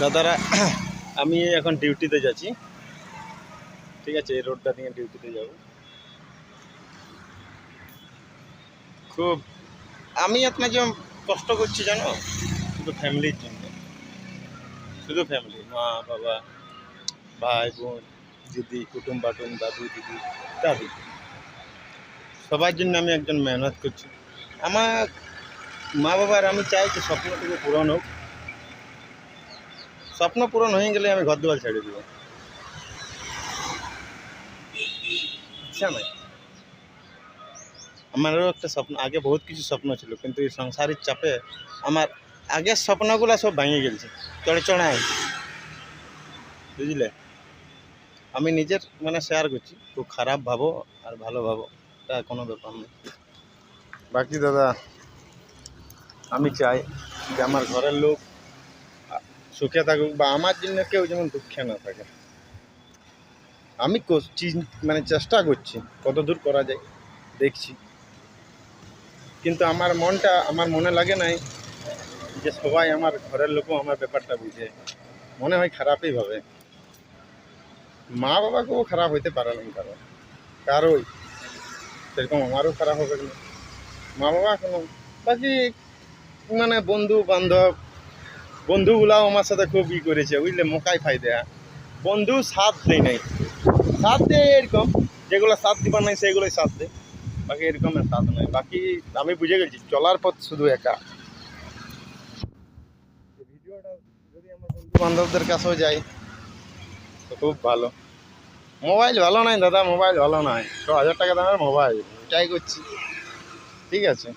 দাদারা আমি এখন ডিউটিতে যাচ্ছি, ঠিক আছে, এই রোডটা দিয়ে ডিউটিতে যাব। খুব আমি আপনাকে কষ্ট করছি জানো, শুধু ফ্যামিলির জন্য, শুধু ফ্যামিলি, মা বাবা ভাই বোন দিদি কুটুম বাটুম দাদু দিদি দাদু সবার জন্য আমি একজন মেহনত করছি। আমার মা বাবার আমি চাই যে স্বপ্নটুকু পূরণ হোক, স্বপ্ন পূরণ হয়ে গেলে আমি ঘর দুয়ার ছেড়ে দেবো, ইচ্ছা নাই। আমারও একটা স্বপ্ন, আগে বহুত কিছু স্বপ্ন ছিল, কিন্তু এই সংসারের চাপে আমার আগের স্বপ্নগুলো সব ভেঙে গেছে, চড়ে চড়ায়, বুঝলে। আমি নিজের মানে শেয়ার করছি, খুব খারাপ ভাবো আর ভালো ভাবো, এটা কোনো ব্যাপার নেই। বাকি দাদা আমি চাই যে আমার ঘরের লোক সুখে থাকুক, বা আমার জন্য কেউ যেমন দুঃখে না থাকে। আমি মানে চেষ্টা করছি, কত দূর করা যায় দেখছি, কিন্তু আমার মনে লাগে নাই যে সবাই আমার ঘরের লোকও আমার ব্যাপারটা বুঝে, মনে হয় খারাপই ভাবে। মা বাবাকেও খারাপ হইতে পারে না কারোই, সেরকম আমারও খারাপ হবে না। মা বাবা কোনো, বাকি মানে বন্ধুগুলাও আমার সাথে খুব করেছে, বুঝলে, মোকাই ফাই দেয়া। বন্ধু সাথ দেয় নাই, সাথ দেয় এরকম, যেগুলো সাথ দিবার নাই সেগুলোই সাথ দেয়, বাকি এরকম সাথ নাই। বাকি আমি বুঝে গেছি চলার পথ শুধু একা। ভিডিওটা যদি আমার বন্ধু বান্ধবদের কাছেও যায় তো খুব ভালো। মোবাইল ভালো নাই দাদা, মোবাইল ভালো নাই, 6,000 টাকা দামের মোবাইল, এটাই করছি, ঠিক আছে।